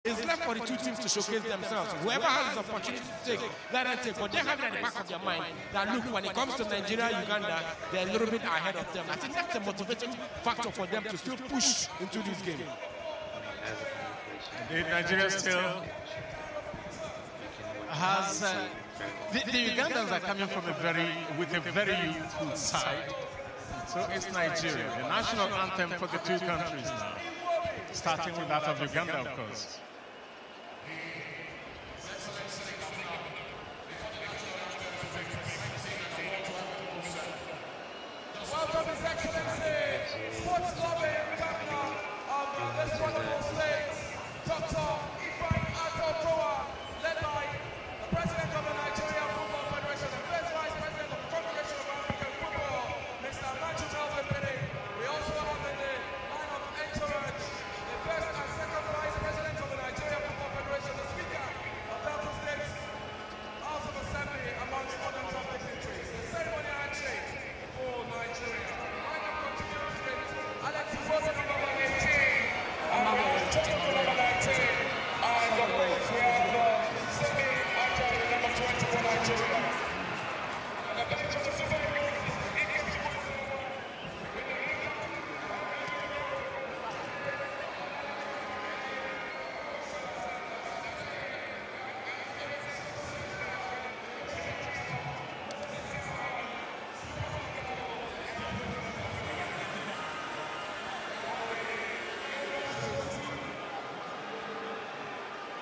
It's left for the two teams to showcase themselves. Whoever has this opportunity to take, let them take. But they have it at the back of their mind that, look, when it comes to Nigeria, Uganda, they're a little bit ahead of them. I think that's a motivating factor for them to still push into this game. Nigeria still has... the Ugandans are coming from with a very youthful side. So it's Nigeria, the national anthem for the two countries now, starting with that of Uganda, of course. Welcome His Excellency, Sports Club Governor of this wonderful state, Dr. led by the President of the Nigerian Football Federation, the first Vice President of the Confederation of African Football, Mr. We also have in the line of entourage the first and second Vice President of the Nigerian Football Federation, the Speaker of Delta State House of Assembly, amongst other top dignitaries. The ceremony handshake for Nigeria. Line of continuous state, Alex Iwobi, number 18, and number 19, and of course we have Simi Ajay, number 20 for Nigeria.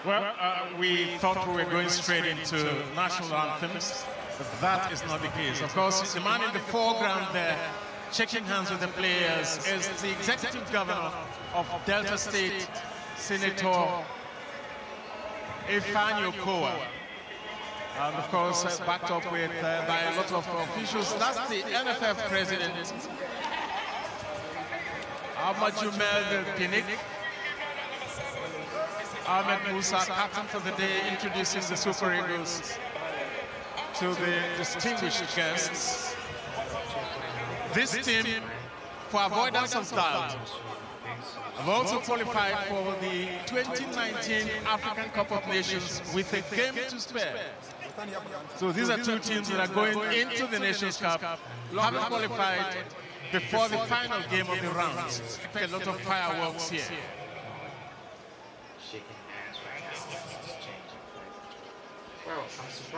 Well, we thought we were going straight into national anthems, but that is not the case. Of course, the man in the foreground there, shaking hands with the players, is the executive governor of Delta State, Senator Ifeanyi Okowa. And of course, backed up with by a lot of officials. That's the NFF president, Ahmad Pinnick. Ahmed Musa, captain for the day, introducing the Super Eagles to the distinguished guests. This team, for avoidance of doubt, have also qualified for the 2019 African Cup of Nations with a game to spare. So these are two teams that are going into the Nations Cup, having qualified before the final game of the round. A lot of fireworks here.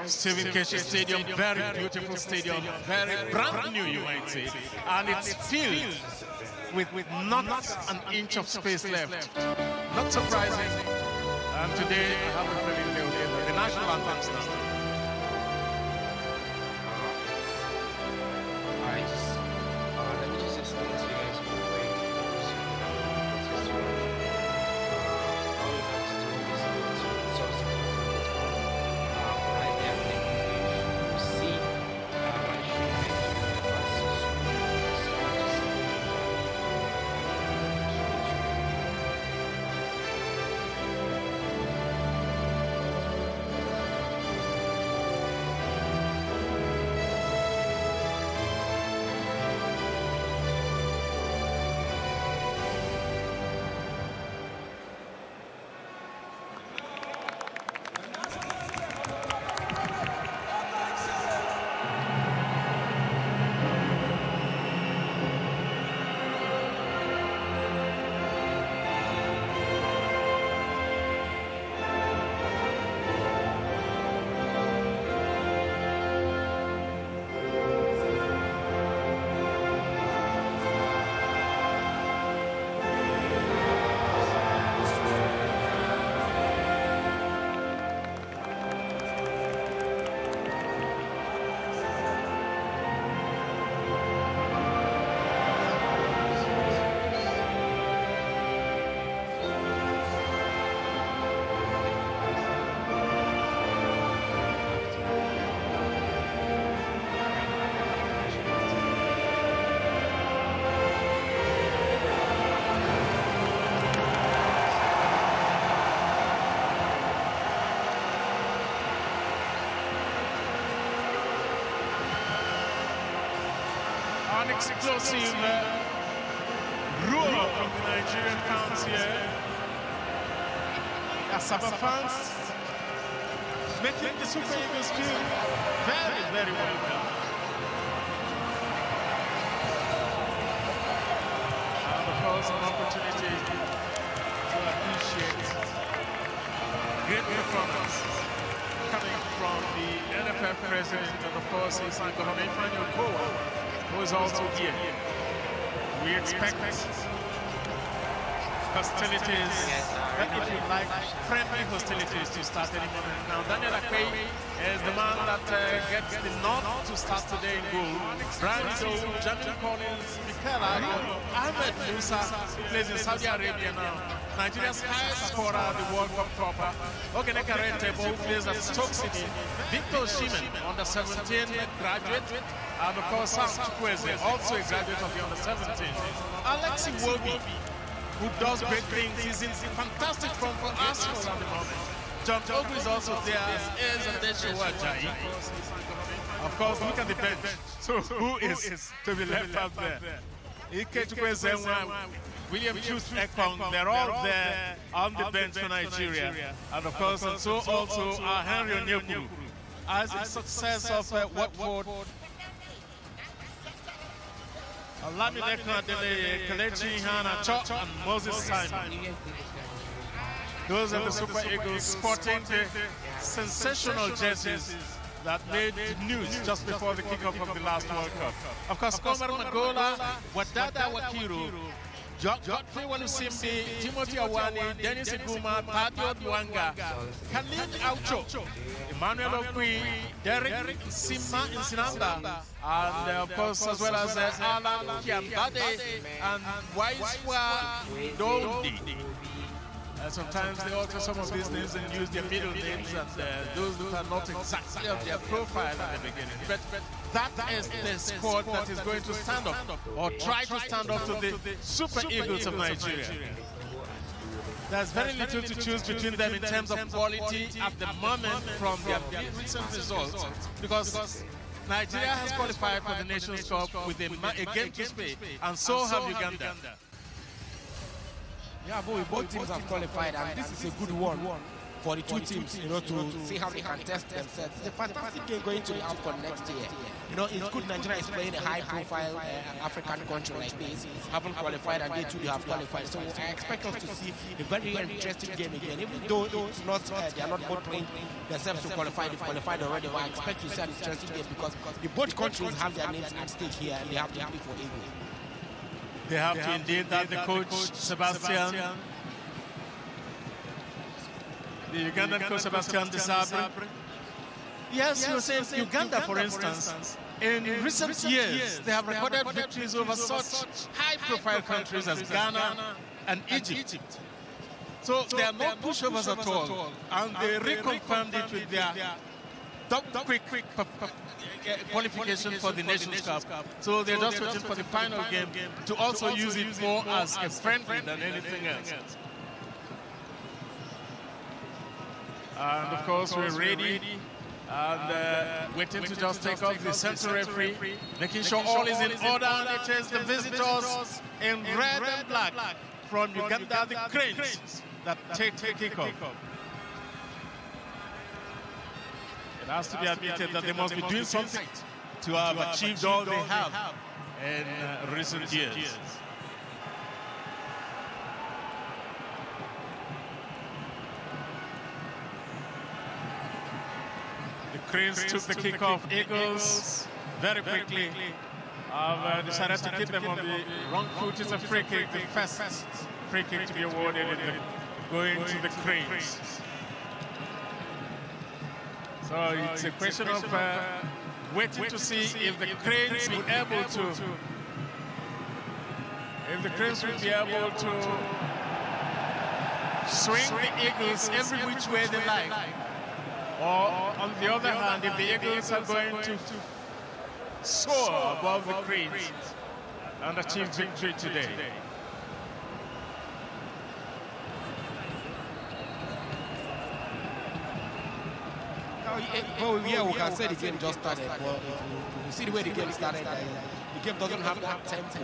Stephen Keshi Stadium, very beautiful stadium, very brand new, you might say, and it's filled with not an inch of space left. Not surprising. And today I have a feeling the national anthem starts. Let me just explain to you guys real quick. All you have to do is go to source right there, click English. You see my stream An explosive roar from the Nigerian fans here. Asaba fans making the Super Eagles feel very, very welcome. And of course, an opportunity to appreciate great performance coming from the NFF president, and of course, his Governor Kowa, who is also here. We expect hostilities, if you like, friendly hostilities to start any moment. Now, Daniel Akwe is the man that gets the nod to start today in goal. Brian Ido, Jamin Collins, Mikel Ahmed Musa, who plays in Saudi Arabia now. Nigeria's highest scorer, the World Cup topper. Ogene Karete, who plays at Stoke City. Victor Osimhen, under 17 graduate. And of course, Sam Chukwueze, also a graduate of the under 17. Alexi Wobi, who does great things. He's in fantastic form for Arsenal at the moment. John Ogu is also there, as and Deshawa Jai. Of course, look at the bench. So who is to be left out there? Ike Chukwueze, William Chus Ekong, they're all there on the bench for Nigeria. And of course, and so also Henry Onyekuru. As a success of Watford, Olamide Adele, Kelechi Iheanacho, and Moses Simon. Those are the Super Eagles sporting the sensational jerseys that made news just before the kickoff of the last World Cup. Of course, Omar Magola, Wadada Wakiru, Godfrey Walusimbi, Timothy Awani, Dennis Iguma, Padio Duanga, Khalid Aucho, Emmanuel Okwi, Derek Sima Insinamba, and of course, as well as Alan Kiambade and Waiswa Dondi. Sometimes they alter some of these names and use their middle names, and those that are not exactly of their profile at the beginning. But that is the squad that is going to stand up, or try to stand up to the Super Eagles of Nigeria. There's very little to choose between them in terms of quality at the moment from their recent results, because Nigeria has qualified for the Nations Cup with a game to play, and so have Uganda. Yeah, but both teams have qualified, and this is a good one for the two teams, you know, to see how they can test themselves. It's a fantastic game going to the AFCON next year. You know, it's good Nigeria is playing a high-profile African country like this, haven't qualified, and they too have qualified. So I expect us to see a very interesting game again. Even though it's not, they are not both playing themselves to qualify, they've qualified already, but I expect to see an interesting game because the both countries have their names at stake here, and they have to play for Eagle. They have to indeed that the coach, Sebastian, the Ugandan coach, Sebastian Desabre. Yes, you were saying Uganda, for instance, in recent years, they have recorded victories over such high-profile countries as Ghana and Egypt. So they are not pushovers at all, and they reconfirmed it with their quick qualification for the Nations Cup. So they're just waiting for the final game to also use it more as a friendly than anything else. And of course, we're ready and waiting to just take off the central referee, making sure all is in order. And it is the visitors in red and black from Uganda, the Cranes, that take the kickoff. It has to be admitted that they must be doing something to have achieved all they have in recent years. The Cranes took the kickoff. Eagles very quickly have decided to keep them on the wrong foot. It's a free kick, the first free kick to be awarded going to the Cranes. So it's a question of waiting to see if the Cranes will be able to, swing the Eagles every which way they like. Or on the other hand, if the Eagles are going to soar above the Cranes and achieve victory today. Well, yeah, we can say the game just started. Well, if you see the way the game started, the game doesn't have that tempo.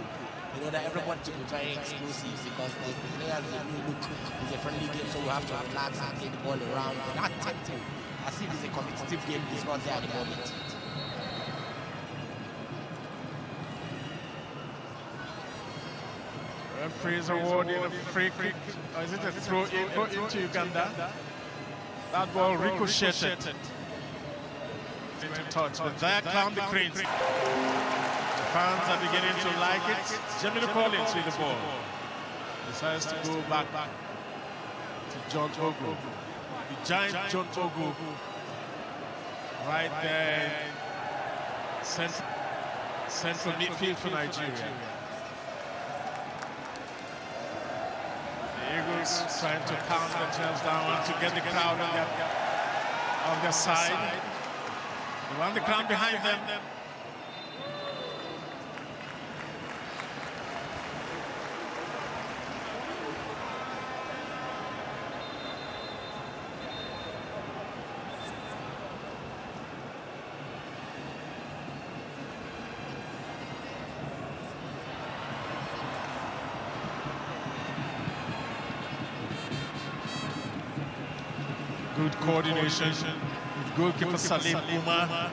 you know, that everyone to be very exclusive because the players, they look, it's a friendly game, so we have to relax and play the ball around. But that tempo, as if it's a competitive game, is not there at the moment. Referee is awarding a free kick, or is it a throw into Uganda? That ball ricocheted into touch, but there come the cranes. Fans are beginning to like it. Jamil Collins with the ball. Decides to go back to John Ogu. The giant John Ogu. Right there. Central midfield for Nigeria. The Eagles trying to calm themselves down to get the crowd on their side. They want the crowd behind them. Good coordination with goalkeeper Salim Umar.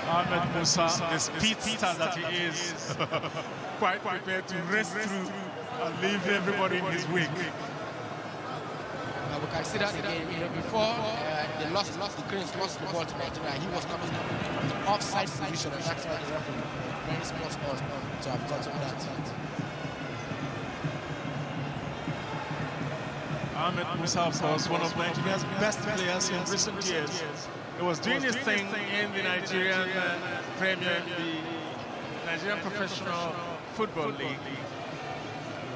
Ahmed Musa, the speedster that he is, quite prepared to race through and leave everybody in his wake. We can see that again, you know, before the Cranes lost the ball to Nigeria, he was coming from the offside position, and that's why the referee very spot on to have gotten that. Ahmed Musa, of course, one of Nigeria's best players in recent years. He was doing his thing in the Nigerian Premier, the Nigerian Professional Football League,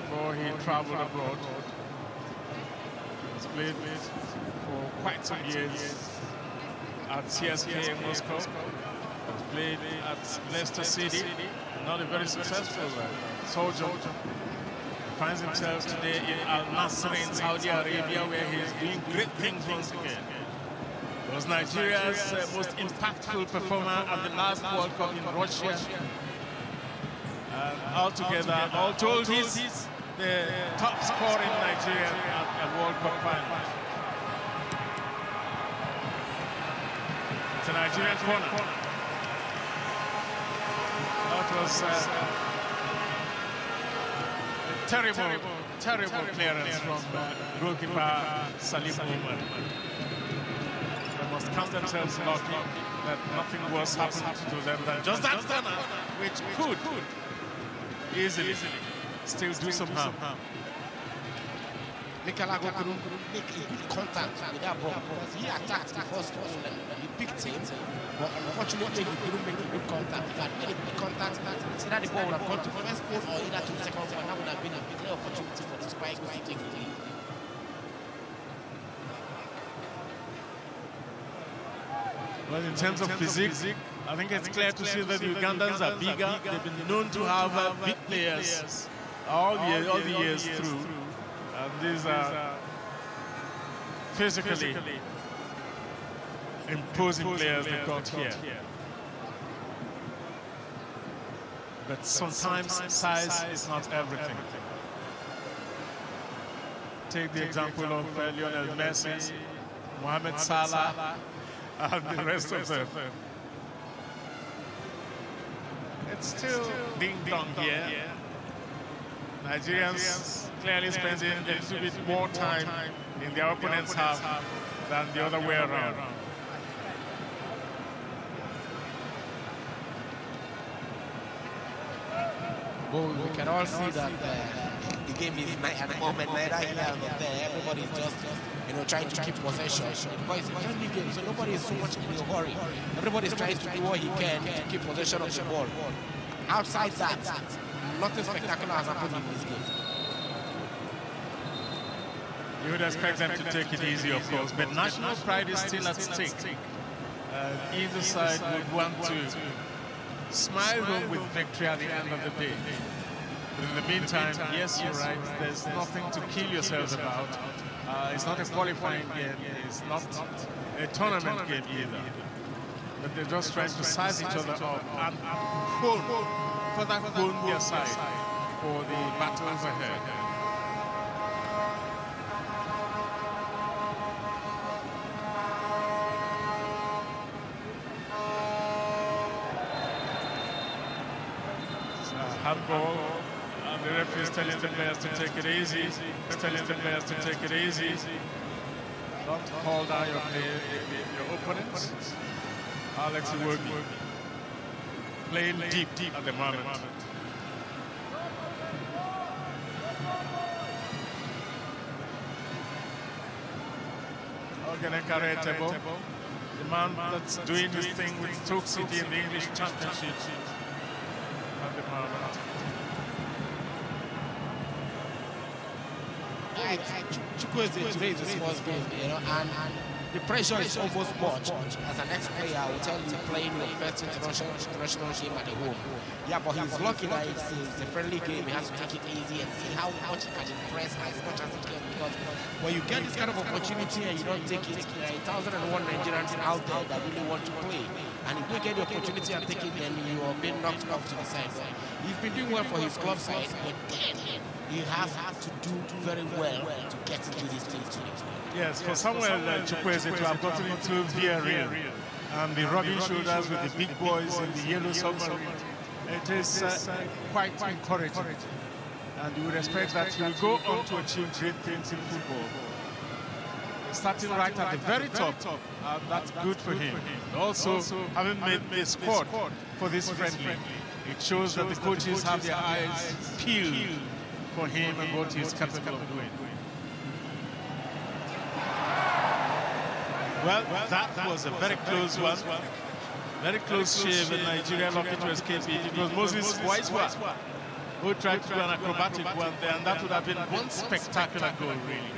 before he traveled abroad. He's played for quite some years at CSK in Moscow. He's played at Leicester City, not a very successful soldier. He finds himself today in Al Nassr in Saudi Arabia, where he's doing great things once again. He was Nigeria's most impactful performer at the last World Cup in Russia. Altogether, all told, he's the top scorer in Nigeria at a World Cup final. It's a Nigerian corner. That was a terrible clearance from goalkeeper Salim Umar. They must count themselves lucky that nothing worse happened to them than just that corner, which could easily still do some harm. Mikalago couldn't make a good contact with that ball because he attacked the first ball and he picked him, but unfortunately he couldn't make a good contact. If he had made a good contact, so that the ball would have gone to first ball or either to the second ball, and that would have been a big opportunity for the Spikes to take the lead. Well, in terms of physique, I think it's clear to see that the Ugandans are bigger. They've been known to have big players all the years through. And these are physically imposing players they've got here. But sometimes size is not everything. Take the example of Lionel Messi, Mohamed Salah, and the rest of them. It's still ding-dong here. Nigerians clearly spending a little bit more time in their opponent's half than the other way around. Well, we can all see that the game is at the moment neither here nor there. Everybody's just trying to keep possession because it's a friendly game, so nobody is so much in a hurry. Everybody's trying to do what he can to keep possession of the ball. Outside that, nothing spectacular has happened in this game. You would expect them to take it easy, of course, but national pride is still at stake. Either side would want to smile home with victory at the end of the day. But in the meantime, yes, you're right, there's nothing to kill yourselves about. It's not a qualifying game, it's not a tournament game either. But they're just trying to size each other up and further hone their side for the battles ahead. Handball, and the referee is telling the players to take it easy. Don't hold down your opponents. Alex Iwobi playing deep at the moment. Ogenekare, the man that's doing his thing with Stoke City in the English Championship at the moment. Chukwueze today is a small game, and the pressure is almost much. As an ex-player, I will tell you, playing your first international game at home. Yeah, but he's lucky that it's a friendly game. He has to take it easy and see how much he can impress as much as he can. Because when you get this kind of opportunity and you don't take it, there are 1,001 Nigerians out there that really want to play. And if you get the opportunity and take it, then you are being knocked off to the side. He's been doing well for his club side, but then you have to do very well to get into this team. Yes, for Samuel Chukwueze to have gotten into Villarreal and the rubbing shoulders with the big boys in the yellow submarine, it is quite encouraging. And you would expect that he will go on to achieve great things in football. Starting right at the very top, that's good for him. Also, having made the squad for this friendly, it shows that the coaches have their eyes peeled for him and what he's capable of doing. Well, that was a very close one. Very close shave, and Nigeria lucky to escape it. It was Moses Waiswa who tried to do an acrobatic one there, and that would have been one spectacular goal, really.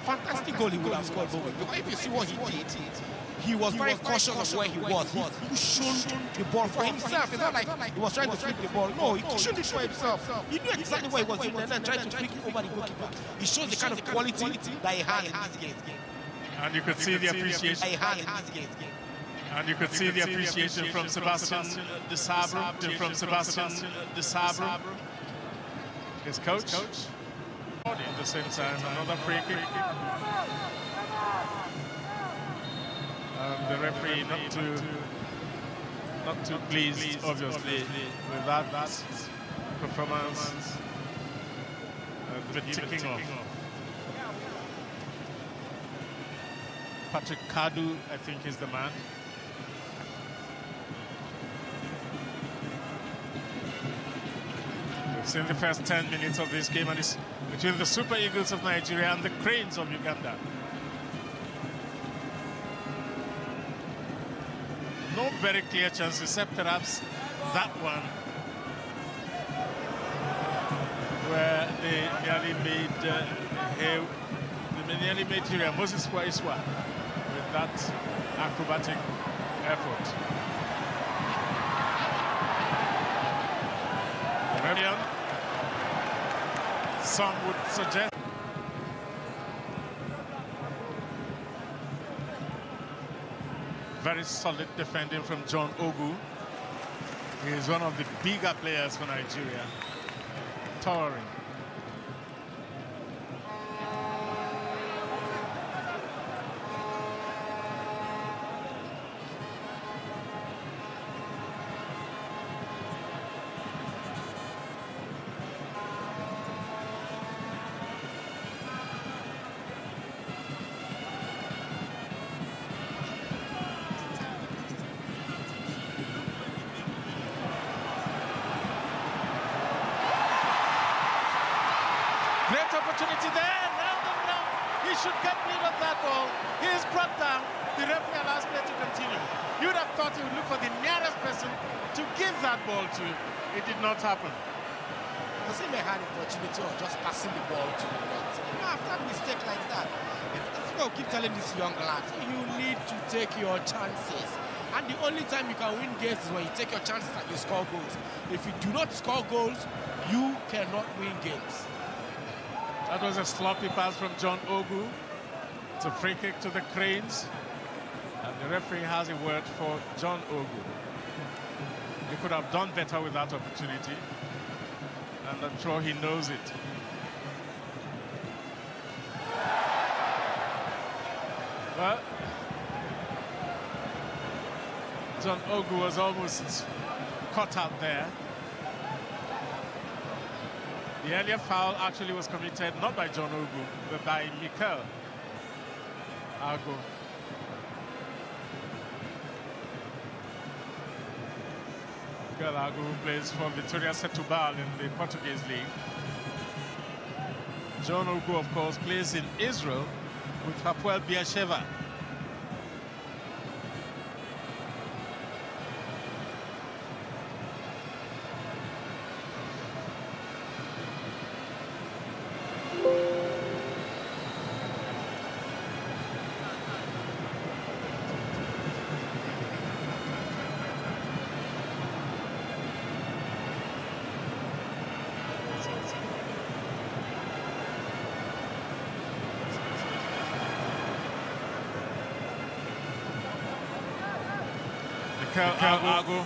Fantastic goal he would have scored, because if you see what he did, he was very cautious of where he was. He cushioned the ball for himself. It's not like he was trying to flick the ball. No, he cushioned it for himself. He knew exactly what he was doing and then tried to flick it over the goalkeeper. It shows the kind of quality that he had in this game. And you could see the appreciation. And you could see the appreciation from Sebastian de Sabre, his coach. At the same time, another free kick. And the referee not too pleased, obviously, with that performance. The ticking off. Patrick Kadu, I think, is the man. We've seen the first 10 minutes of this game, and it's between the Super Eagles of Nigeria and the Cranes of Uganda. No very clear chances, except perhaps that one, where they nearly made Nigeria, Moses Waiswa, with that acrobatic effort. Some would suggest. Very solid defending from John Ogu. He is one of the bigger players for Nigeria. Towering. Great opportunity there. Round and round. He should get rid of that ball. He is brought down. The referee allows play to continue. You would have thought he would look for the nearest person to give that ball to. It did not happen. He may have an opportunity of just passing the ball to the net. You know, after a mistake like that, that's what I keep telling these young lads. You need to take your chances. And the only time you can win games is when you take your chances and you score goals. If you do not score goals, you cannot win games. That was a sloppy pass from John Ogu. It's a free kick to the Cranes. And the referee has a word for John Ogu. He could have done better with that opportunity. And I'm sure he knows it. Well, John Ogu was almost caught out there. The earlier foul actually was committed not by John Ogu, but by Mikel Ago. Mikel Ago, who plays for Vitória Setúbal in the Portuguese league. John Ogu, of course, plays in Israel with Hapoel Beersheva. Ago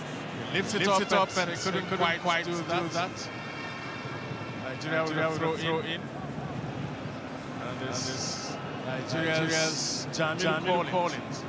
lifts it up, but he couldn't quite do that. Nigeria will throw in. And this Nigeria's Jamil Collins.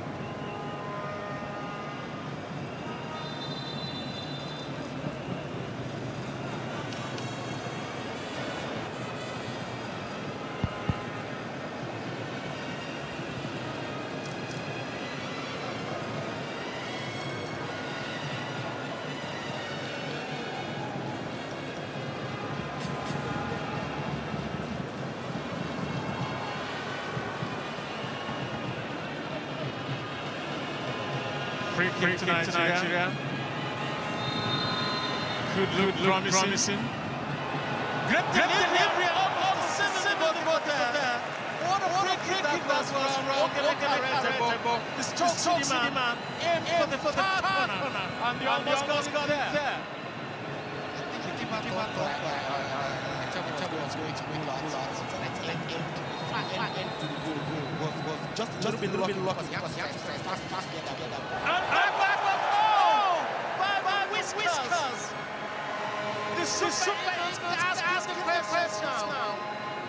Free kick to Nigeria. Could look promising. Great delivery of the center there. What a free kick that was from the Stoke City man aimed for the third corner, and the almost got there. I think the keeper thought Tabo was going to win that. End to the goal was just a little bit lucky because he had to fast get that. By Whiskers. The super ask the question now.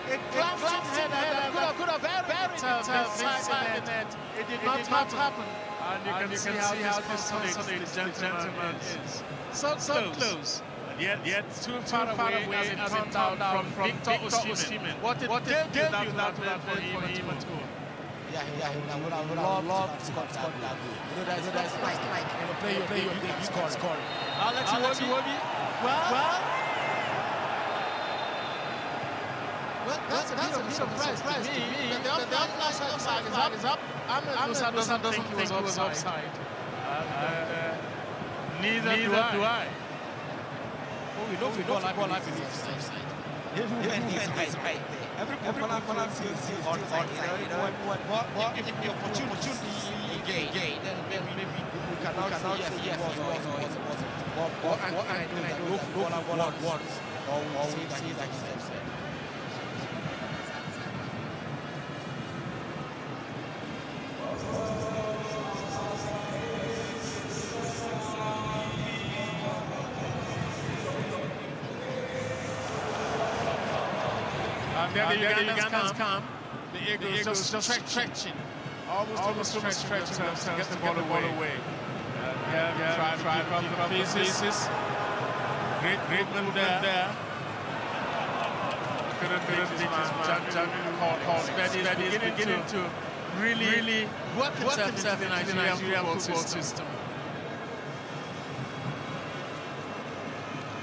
A glancing header could have buried inside the net. It did not happen. And you can see how disconsolate the gentleman is. So close. Yet too far away as it turned out from Victor Osimhen. What did you that for him at all? Yeah, I would have loved to score that goal. You know, that's like play your big scoring. Alex Iwobi. Well, that's a bit of a surprise to me. The offside flag is up. Ahmed Musa doesn't think he was offside. Neither do I. We know football life is offside. Every footballer feels onside. If the opportunity again, then maybe we can now say yes, it was. What I do that no footballer wants or we say that he's offside. There the Ugandans come. The Eagles just stretching. Almost stretching themselves to get the ball away. Try from pieces. Great movement there. Couldn't beat his man. Jamil is beginning to really work himself in the Nigerian football system.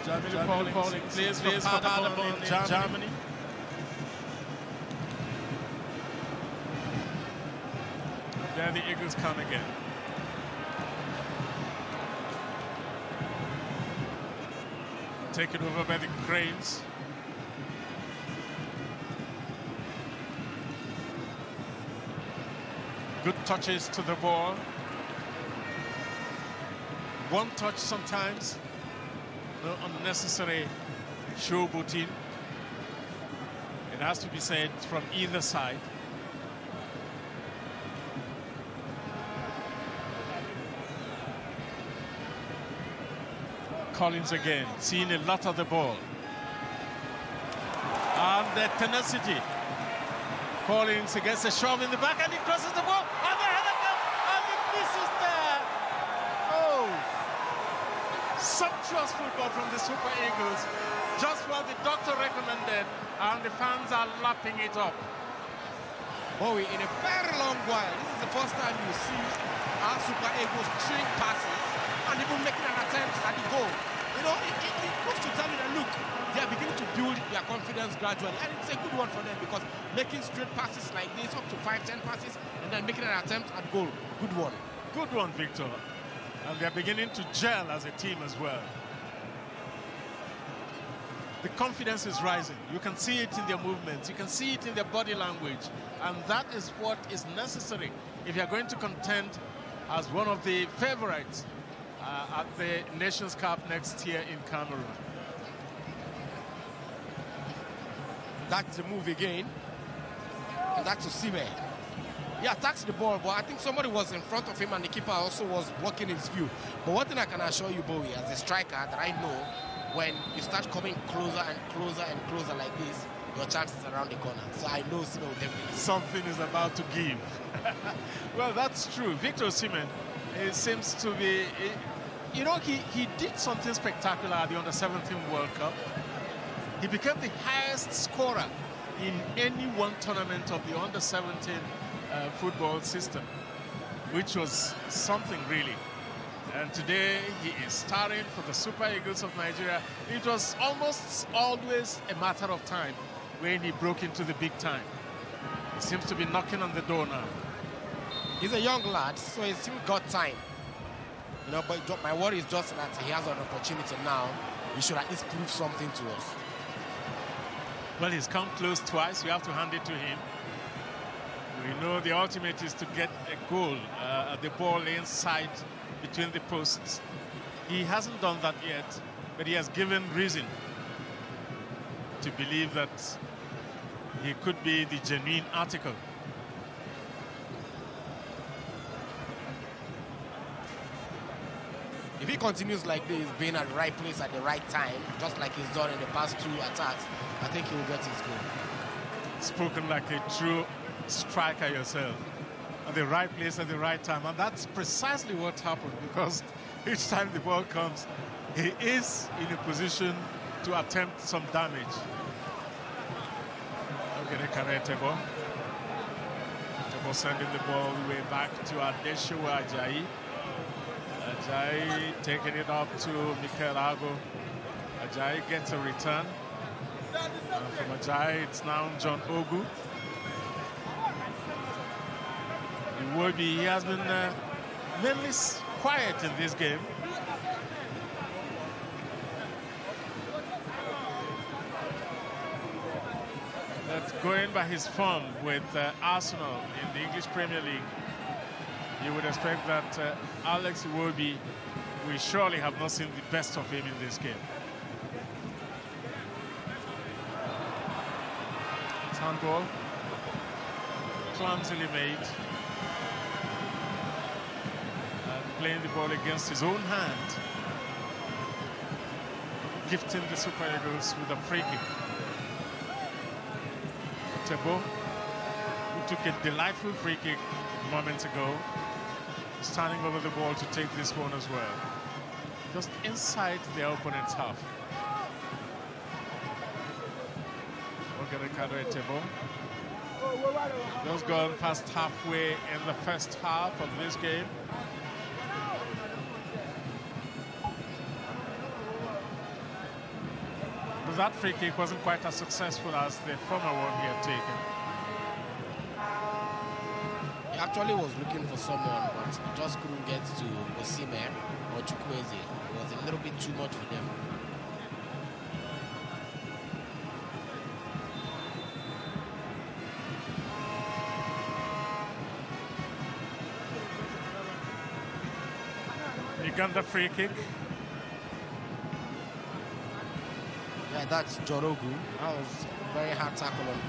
Jamil Collins plays for Paderborn in Germany. There the Eagles come again. Taken over by the Cranes. Good touches to the ball. One touch sometimes. No unnecessary showboating. It has to be said from either side. Collins again, seeing a lot of the ball. And the tenacity. Collins gets a shove in the back and he crosses the ball. And the header comes and it misses there. Oh! Sumptuous football from the Super Eagles. Just what the doctor recommended, and the fans are lapping it up. Bowie, in a very long while, this is the first time you see our Super Eagles string passes and even making an attempt at the goal. You know, it goes to tell you that, look, they are beginning to build their confidence gradually, and it's a good one for them because making straight passes like this, up to 5-10 passes, and then making an attempt at goal, good one. Good one, Victor. And they're beginning to gel as a team as well. The confidence is rising. You can see it in their movements. You can see it in their body language. And that is what is necessary if you're going to contend as one of the favorites at the Nations Cup next year in Cameroon. That's the move again. And that's Osimhen. He attacks the ball, but I think somebody was in front of him and the keeper also was blocking his view. But one thing I can assure you, Bowie, as a striker, that I know, when you start coming closer and closer and closer like this, your chances around the corner. So I know Osimhen will definitely. Something is about to give. Well, that's true. Victor Osimhen, it seems to be, you know, he did something spectacular at the Under-17 World Cup. He became the highest scorer in any one tournament of the Under-17 football system, which was something really. And today he is starting for the Super Eagles of Nigeria. It was almost always a matter of time when he broke into the big time. He seems to be knocking on the door now. He's a young lad, so he's still got time. You know, but my worry is just that he has an opportunity now. He should at least prove something to us. Well, he's come close twice. You have to hand it to him. We know the ultimate is to get a goal, the ball inside between the posts. He hasn't done that yet, but he has given reason to believe that he could be the genuine article. If he continues like this, being at the right place at the right time, just like he's done in the past 2 attacks, I think he will get his goal. Spoken like a true striker yourself. At the right place at the right time, and that's precisely what happened, because each time the ball comes, he is in a position to attempt some damage. Okay, Tebo sending the ball way back to Adeshowa Ajayi. Ajayi taking it up to Mikel Ago. Ajayi gets a return. And from Ajayi, it's now John Ogu. He has been mainly quiet in this game. That's going by his form with Arsenal in the English Premier League. You would expect that Alex Iwobi will surely have not seen the best of him in this game. Handball, clumsily made. Playing the ball against his own hand, gifting the Super Eagles with a free kick. Tebo, who took a delightful free kick moments ago, standing over the ball to take this one as well. Just inside their opponent's half. Tebo. Just gone past halfway in the first half of this game. That free kick wasn't quite as successful as the former one he had taken. actually was looking for someone, but he just couldn't get to Osimhen or Chukwueze. It was a little bit too much for them. Uganda free kick. Yeah, that's Jorogu. That was a very hard tackle on.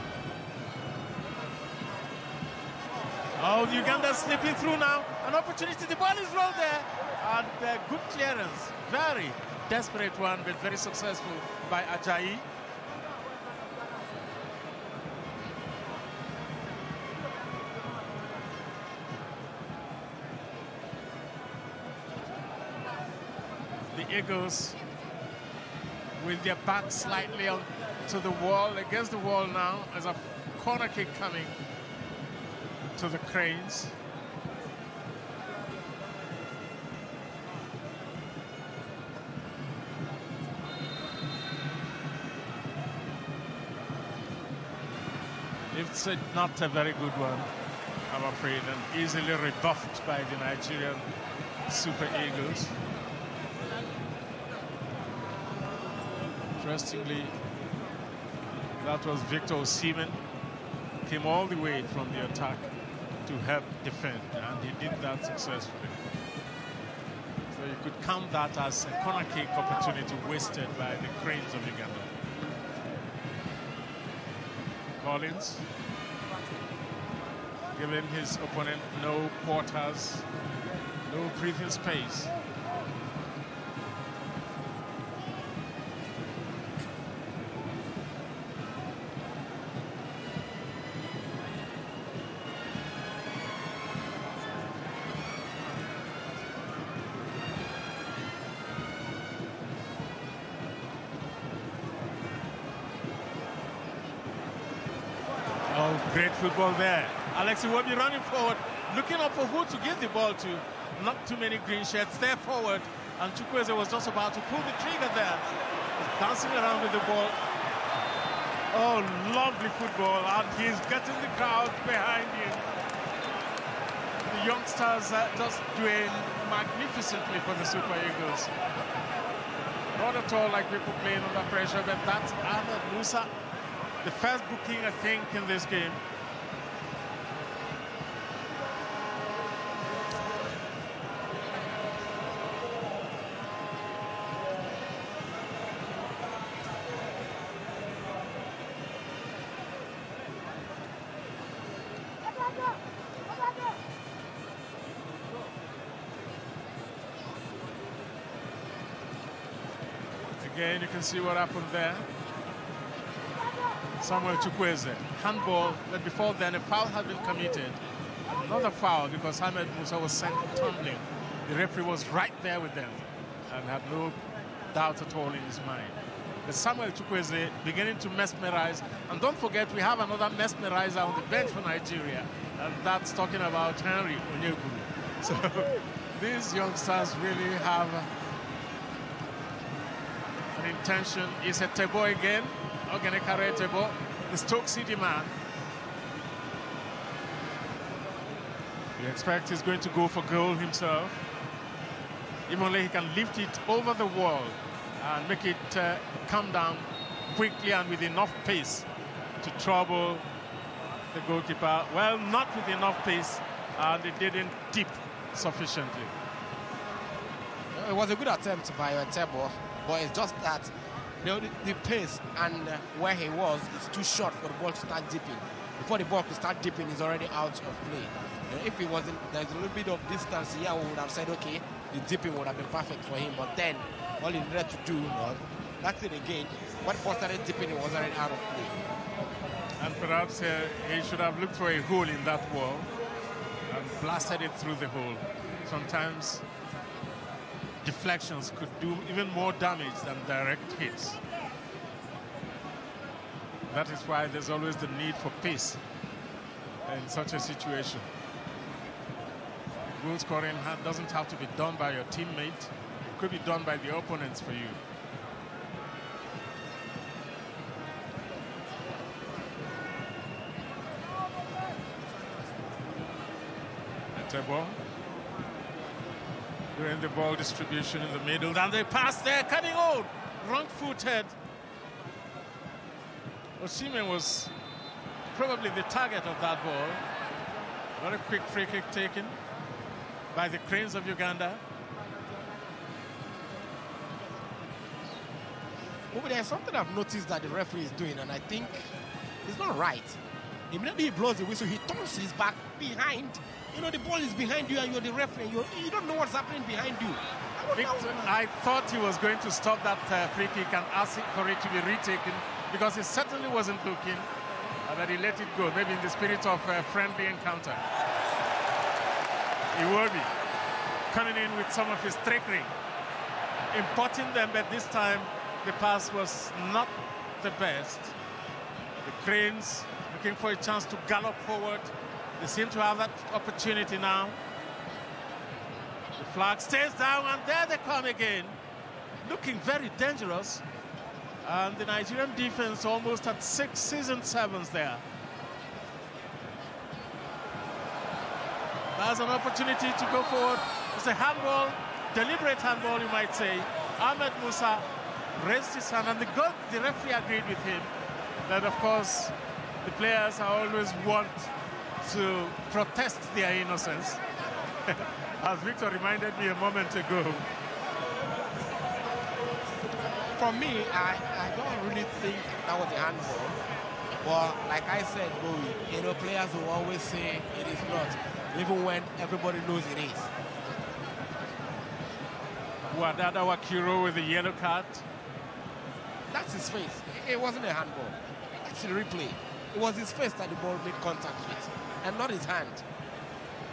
Oh, Uganda slipping through now. An opportunity. The ball is rolled there. And good clearance. Very desperate one, but very successful by Ajayi. The Eagles with their back slightly on to the wall, against the wall now, as a corner kick coming to the Cranes. It's not a very good one, I'm afraid, and easily rebuffed by the Nigerian Super Eagles. Interestingly, that was Victor Osimhen, came all the way from the attack to help defend, and he did that successfully. So you could count that as a corner kick opportunity wasted by the Cranes of Uganda. Collins giving his opponent no quarters, no breathing space. Great football there. Alexi will be running forward, looking up for who to give the ball to. Not too many green shirts there forward. And Chukwueze was just about to pull the trigger there. He's dancing around with the ball. Oh, lovely football. And he's getting the crowd behind him. The youngsters are just doing magnificently for the Super Eagles. Not at all like people playing under pressure, but that's Ahmed Musa. The first booking, I think, in this game. Again, you can see what happened there. Samuel Chukwueze, handball, but before then a foul had been committed. Another foul because Ahmed Musa was sent tumbling. The referee was right there with them and had no doubt at all in his mind. But Samuel Chukwueze beginning to mesmerize. And don't forget, we have another mesmerizer on the bench for Nigeria, and that's talking about Henry Onyekuru. So these youngsters really have an intention. It's a Tebo again. Tebo, the Stoke City man. You expect he's going to go for goal himself. If only he can lift it over the wall and make it come down quickly and with enough pace to trouble the goalkeeper. Well, not with enough pace, and it didn't tip sufficiently. It was a good attempt by Tebo, but it's just that the pace and where he was is too short for the ball to start dipping. Before the ball could start dipping, he's already out of play. If he wasn't, there's a little bit of distance here, we would have said, okay, the dipping would have been perfect for him. But then, all he needed to do was, that's it again. When the ball started dipping, he was already out of play. And perhaps he should have looked for a hole in that wall and blasted it through the hole. Sometimes deflections could do even more damage than direct hits. That is why there's always the need for pace in such a situation. Goal scoring doesn't have to be done by your teammate. It could be done by the opponents for you. Tebo. During the ball distribution in the middle, and they pass there, cutting out, wrong-footed. Osimhen was probably the target of that ball. Not a quick free kick taken by the Cranes of Uganda. But there's something I've noticed that the referee is doing, and I think it's not right. Immediately he blows the whistle, he turns his back behind. You know, the ball is behind you and you're the referee. You don't know what's happening behind you. Victor, I thought he was going to stop that free kick and ask for it to be retaken, because he certainly wasn't looking, but he let it go, maybe in the spirit of a friendly encounter. He will be coming in with some of his trickery, importing them, but this time the pass was not the best. The Cranes looking for a chance to gallop forward. They seem to have that opportunity now. The flag stays down, and there they come again, looking very dangerous. And the Nigerian defense almost at 6s and 7s there. There's an opportunity to go forward. It's a handball, deliberate handball, you might say. Ahmed Musa raised his hand, and the referee agreed with him that, of course, the players are always want to protest their innocence. As Victor reminded me a moment ago. For me, I don't really think that was a handball. But like I said, Bowie, you know, players will always say it is not, even when everybody knows it is. Wadada Wakiro with the yellow card. That's his face. It wasn't a handball. That's the replay. It was his face that the ball made contact with, and not his hand.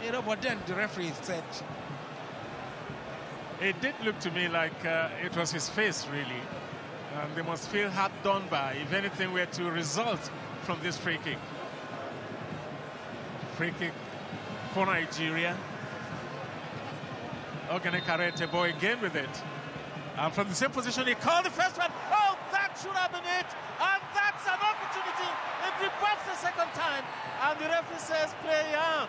You know, but then the referee said... It did look to me like it was his face, really. They must feel hard done by, if anything were to result from this free kick. Free kick for Nigeria. Ogenekare boy again with it. And from the same position, he called the first one. Oh, that should have been it. And that's an opportunity. It repeats the second time. And the referee says, play on.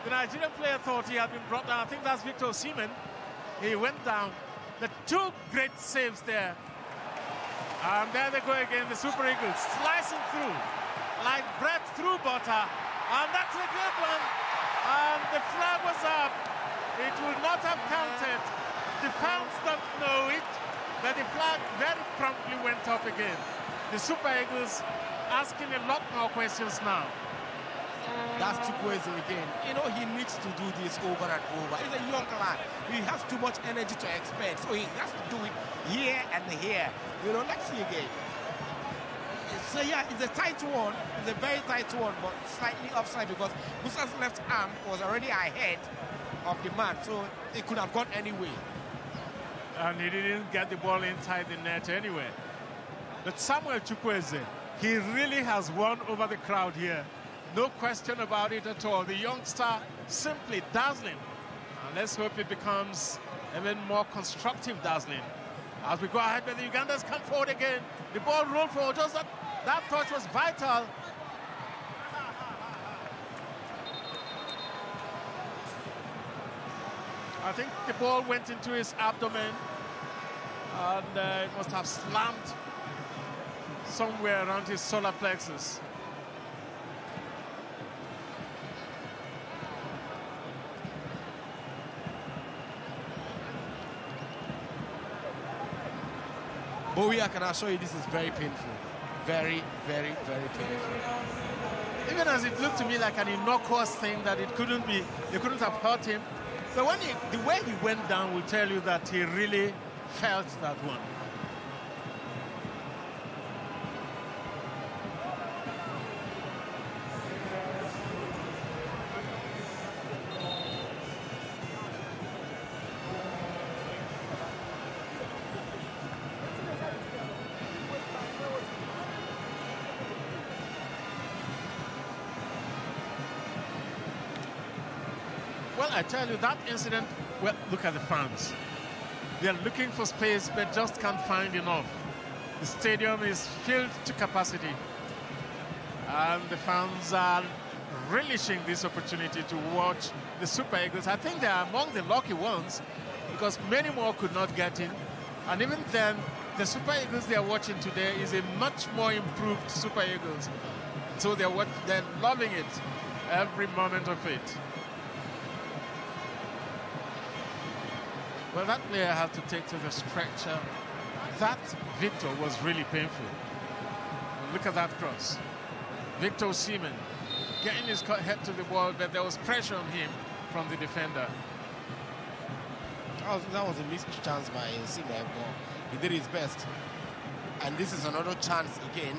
The Nigerian player thought he had been brought down. I think that's Victor Osimhen. He went down. The two great saves there. And there they go again, the Super Eagles slicing through like bread through butter. And that's a good one. And the flag was up. It would not have counted. The fans don't know it, but the flag very promptly went up again. The Super Eagles asking a lot more questions now. That's Chukwueze again. You know, he needs to do this over and over. He's a young lad. He has too much energy to expend, so he has to do it here and here. You know, let's see again. So yeah, it's a tight one. It's a very tight one, but slightly offside because Musa's left arm was already ahead of the man, so it could have gone anyway. And he didn't get the ball inside the net anyway. But Samuel Chukwueze, he really has won over the crowd here. No question about it at all. The youngster simply dazzling. And let's hope it becomes even more constructive dazzling. As we go ahead, but the Ugandans come forward again. The ball rolled forward. Just that touch was vital. I think the ball went into his abdomen. And it must have slammed somewhere around his solar plexus. Bowie, I can assure you this is very painful. Very, very, very painful. Even as it looked to me like an innocuous thing that it couldn't be, they couldn't have hurt him. But when the way he went down will tell you that he really felt that one. Well, I tell you, that incident, well, look at the fans. They're looking for space, but just can't find enough. The stadium is filled to capacity. And the fans are relishing this opportunity to watch the Super Eagles. I think they are among the lucky ones because many more could not get in. And even then, the Super Eagles they are watching today is a much more improved Super Eagles. So they're loving it, every moment of it. Well, that player had to take to the stretcher. That Victor was really painful. Look at that cross. Victor Osimhen getting his head to the ball, but there was pressure on him from the defender. That was a missed chance by Osimhen, but he did his best. And this is another chance again.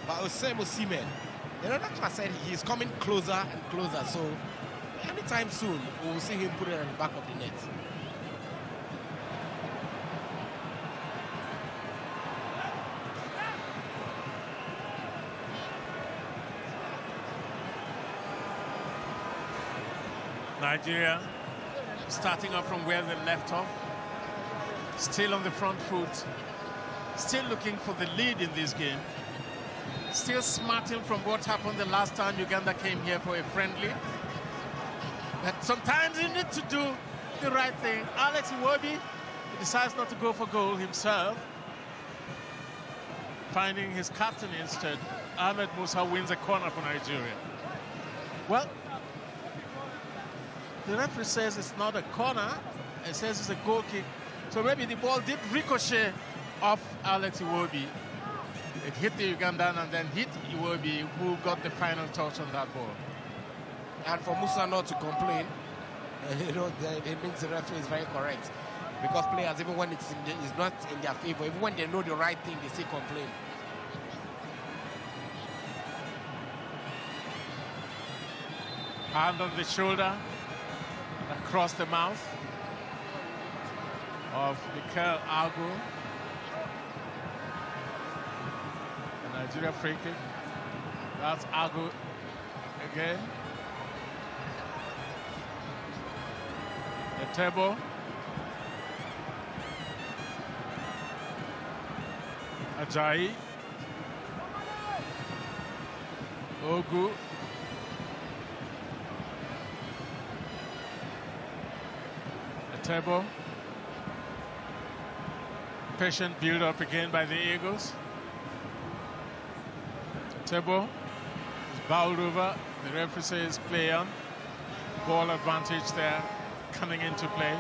But Osimhen, that's what I said, he's coming closer and closer. So anytime soon, we will see him put it on the back of the net. Nigeria starting up from where they left off, still on the front foot, still looking for the lead in this game, still smarting from what happened the last time Uganda came here for a friendly. But sometimes you need to do the right thing. Alex Iwobi decides not to go for goal himself, finding his captain instead. Ahmed Musa wins a corner for Nigeria. Well, the referee says it's not a corner. It says it's a goal kick. So maybe the ball did ricochet off Alex Iwobi. It hit the Ugandan and then hit Iwobi, who got the final touch on that ball. And for Musa not to complain, it means the referee is very correct. Because players, even when it's not in their favor, even when they know the right thing, they still complain. Hand on the shoulder, across the mouth of Mikel Agu. The Nigeria free kick. That's Agu again. The table. Ajayi. Ogu. Table. Patient build up again by the Eagles. Table is bowled over. The referee says play on. Ball advantage there coming into play.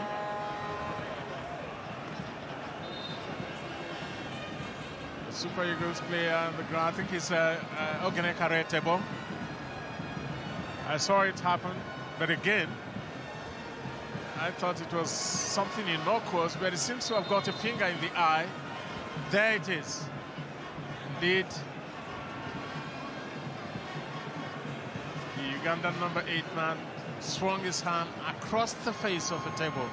The Super Eagles player on the ground. I think it's Ogene Kare Table. I saw it happen, but again, I thought it was something innocuous, but it seems to have got a finger in the eye. There it is. Indeed. The Ugandan number 8 man swung his hand across the face of the table,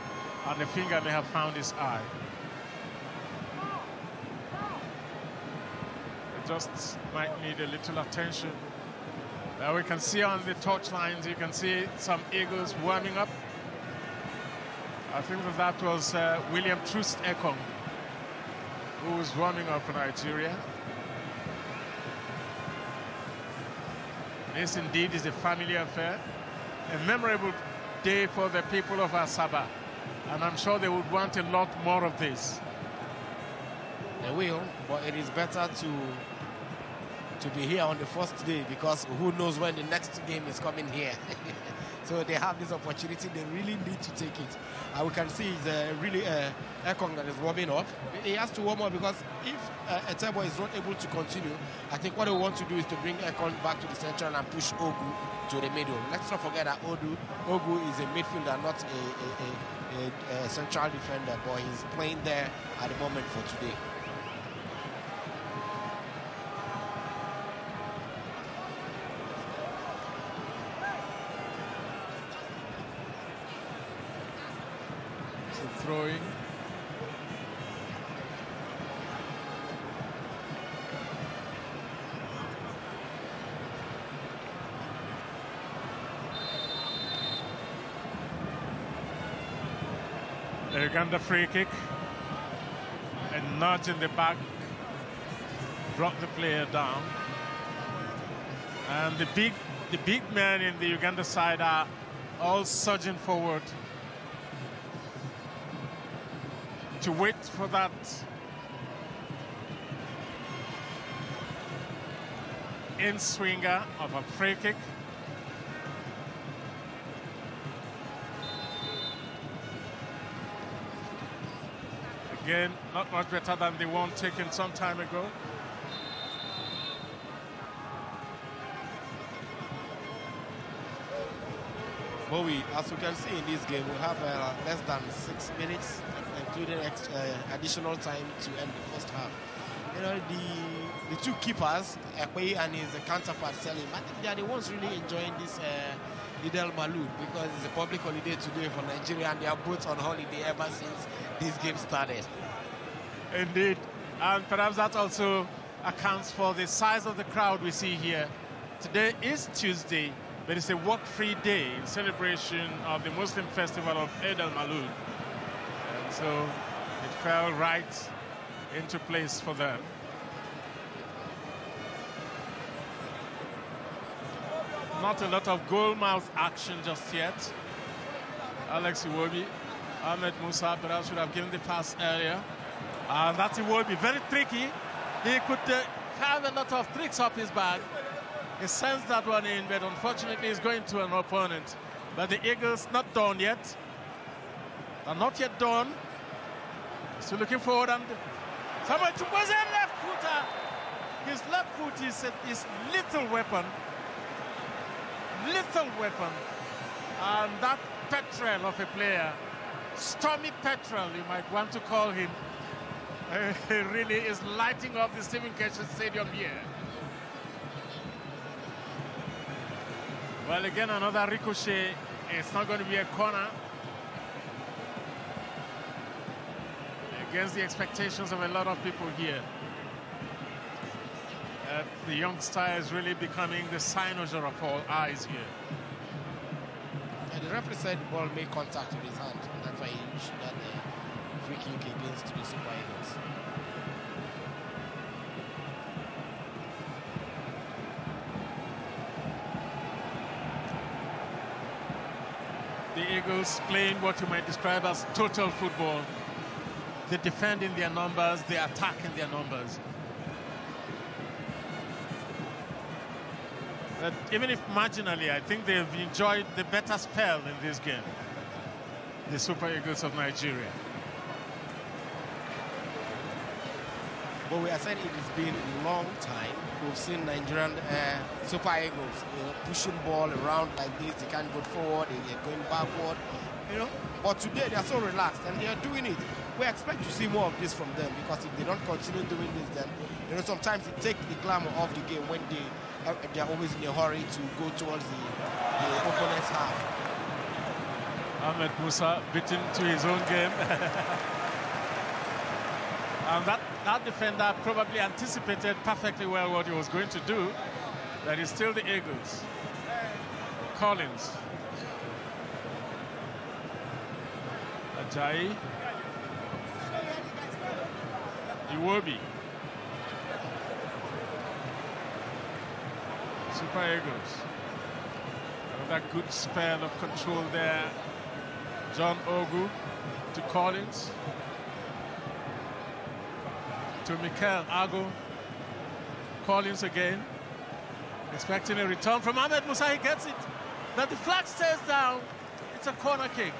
and the finger may have found his eye. It just might need a little attention. We can see on the touch lines, you can see some Eagles warming up. I think that was William Troost Ekong, who was warming up for Nigeria. This indeed is a family affair, a memorable day for the people of Asaba, and I'm sure they would want a lot more of this. They will, but it is better to be here on the first day, because who knows when the next game is coming here. So they have this opportunity, they really need to take it. We can see it's really Ekong that is warming up. He has to warm up because if Etebo is not able to continue, I think what they want to do is to bring Ekong back to the center and push Ogu to the middle. Let's not forget that Ogu is a midfielder, not a central defender, but he's playing there at the moment for today. Throwing. The Uganda free kick. A nudge in the back. Brought the player down. And the big the big men in the Uganda side are all surging forward to wait for that in-swinger of a free kick. Again, not much better than the one taken some time ago. Bowie, as you can see in this game, we have less than 6 minutes, including additional time to end the first half. You know, the two keepers, Ekwe and his counterpart Selim, I think they are the ones really enjoying this Idel Malud, because it's a public holiday today for Nigeria and they are both on holiday ever since this game started. Indeed, and perhaps that also accounts for the size of the crowd we see here. Today is Tuesday, but it's a work-free day in celebration of the Muslim festival of Eid al-Malud. And so it fell right into place for them. Not a lot of goal-mouth action just yet. Alex Iwobi, Ahmed Musa perhaps should have given the pass earlier. And that Iwobi, very tricky. He could have a lot of tricks up his back. He sends that one in, but unfortunately he's going to an opponent. But the Eagles not done yet. They're not yet done. Still looking forward, and Samuel Chukwueze, left footer. His left foot is his little weapon. Little weapon. And that petrel of a player, Stormy Petrel, you might want to call him, he really is lighting up the Stephen Keshi Stadium here. Well, again, another ricochet. It's not going to be a corner. Against the expectations of a lot of people here. The youngster is really becoming the cynosure of all eyes here. And the referee said the ball made contact with his hand. And that's why he issued that free kick against the Super Eagles. The Eagles playing what you might describe as total football. They defend in their numbers, they attack in their numbers. But even if marginally, I think they've enjoyed the better spell in this game. The Super Eagles of Nigeria. But we are saying it has been a long time. We've seen Nigerian Super Eagles pushing ball around like this. They can't go forward, they're going backward. You know, but today they are so relaxed and they are doing it. We expect to see more of this from them, because if they don't continue doing this, then you know sometimes it takes the glamour off the game when they are always in a hurry to go towards the opponent's half. Ahmed Musa beaten to his own game. And that defender probably anticipated perfectly well what he was going to do. That is still the Eagles. Collins. Ajayi. Iwobi. Super Eagles. Another good spell of control there. John Ogu to Collins. To Mikel Ago. Collins again. Expecting a return from Ahmed Musa. He gets it. But the flag stays down. It's a corner kick.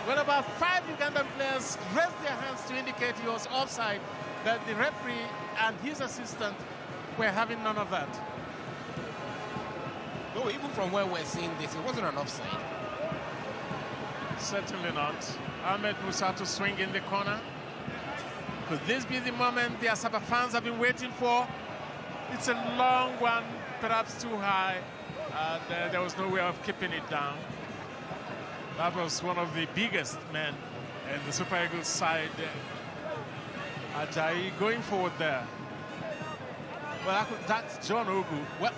Well, about 5 Ugandan players raised their hands to indicate he was offside, but the referee and his assistant were having none of that. No, even from where we're seeing this, it wasn't an offside. Certainly not. Ahmed Musa to swing in the corner. Could this be the moment the Asaba fans have been waiting for? It's a long one, perhaps too high, and there was no way of keeping it down. That was one of the biggest men in the Super Eagles side. Ajayi going forward there. Well, that's John Ogu. Well,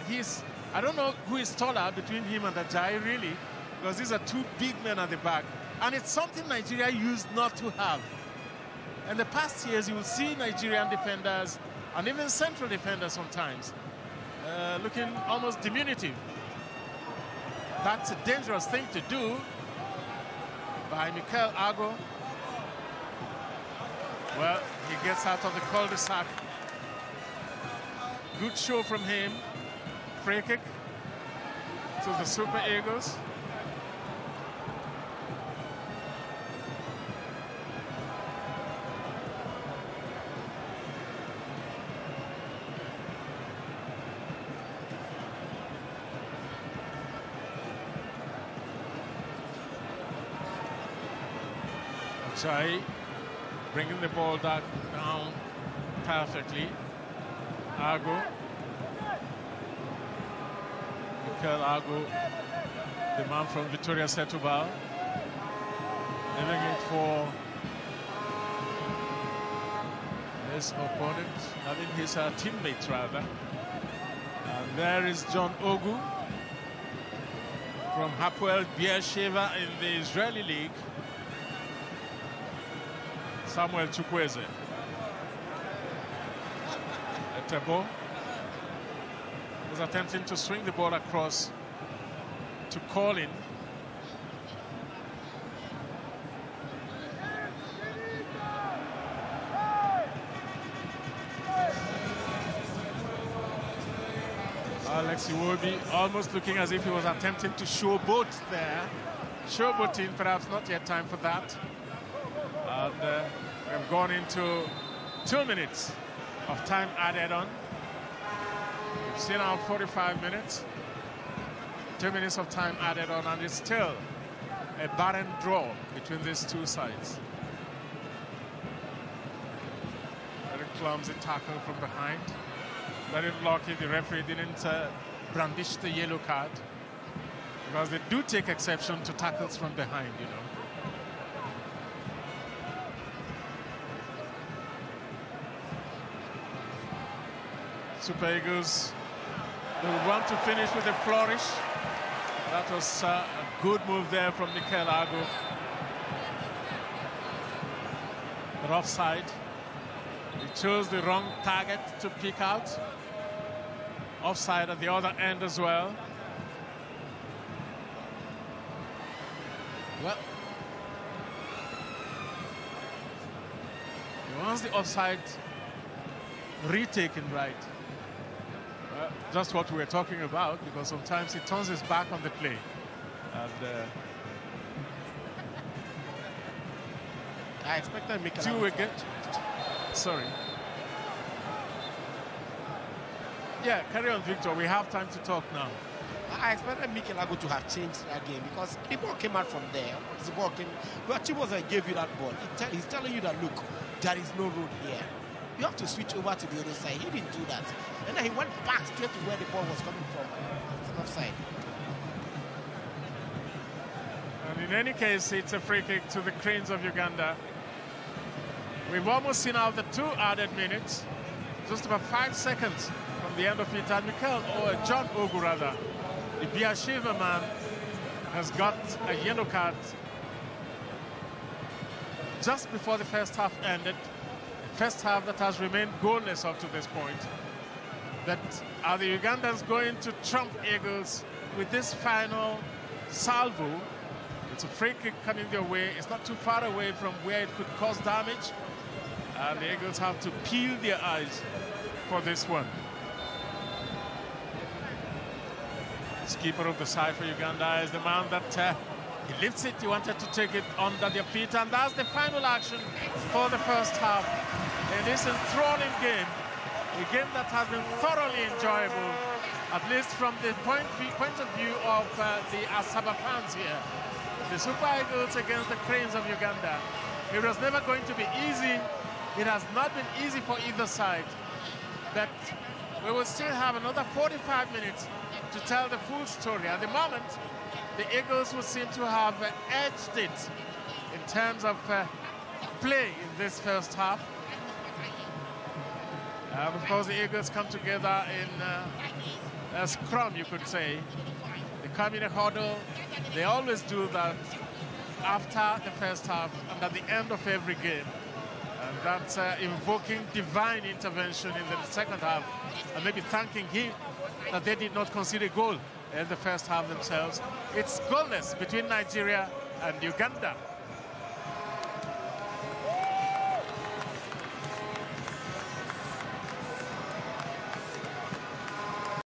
I don't know who is taller between him and Ajayi, really, because these are two big men at the back. And it's something Nigeria used not to have. In the past years, you will see Nigerian defenders and even central defenders sometimes looking almost diminutive That's a dangerous thing to do by Mikel Ago. Well, he gets out of the cul-de-sac. Good show from him. Free kick to the Super Eagles. Chai bringing the ball down perfectly. Ago. Mikel Ago, the man from Victoria Setúbal, leaving it for his opponent, having his teammates rather. And there is John Ogu from Hapoel Beersheva in the Israeli League. Samuel Chukwueze. Etebo is attempting to swing the ball across to Colin. Alex Iwobi almost looking as if he was attempting to showboat there. Showboating, perhaps not yet time for that. And we've gone into 2 minutes of time added on. We've seen our 45 minutes. 2 minutes of time added on, and it's still a barren draw between these two sides. Very clumsy tackle from behind. Very lucky the referee didn't brandish the yellow card, because they do take exception to tackles from behind, you know. Super Eagles, they would want to finish with a flourish. That was a good move there from Mikel Ago. But offside. He chose the wrong target to pick out. Offside at the other end as well. Well, he wants the offside retaken right. Just what we were talking about, because sometimes he turns his back on the play. And I expected Mikel two again. Sorry. Yeah, carry on, Victor. We have time to talk now. I expected Mikel Ago to have changed that game, because the ball came out from there. The ball came, but Chiboza gave you that ball. He's telling you that, look, there is no road here. You have to switch over to the other side. He didn't do that. And then he went back straight to where the ball was coming from. It's an offside. And in any case, it's a free kick to the Cranes of Uganda. We've almost seen out the 2 added minutes. Just about 5 seconds from the end of it. And John Ogu, rather, the Beersheva man, has got a yellow card just before the first half ended. First half that has remained goalless up to this point. But are the Ugandans going to trump Eagles with this final salvo? It's a free kick coming their way. It's not too far away from where it could cause damage. And the Eagles have to peel their eyes for this one. Skipper of the side for Uganda is the man that he lifts it. He wanted to take it under their feet, and that's the final action for the first half. In this enthralling game, a game that has been thoroughly enjoyable, at least from the point of view of the Asaba fans here. The Super Eagles against the Cranes of Uganda. It was never going to be easy. It has not been easy for either side. But we will still have another 45 minutes to tell the full story. At the moment, the Eagles would seem to have edged it in terms of play in this first half. Of course, the Eagles come together in a scrum, you could say. They come in a huddle. They always do that after the first half and at the end of every game. And that invoking divine intervention in the second half, and maybe thanking him that they did not concede a goal in the first half themselves. It's goalless between Nigeria and Uganda.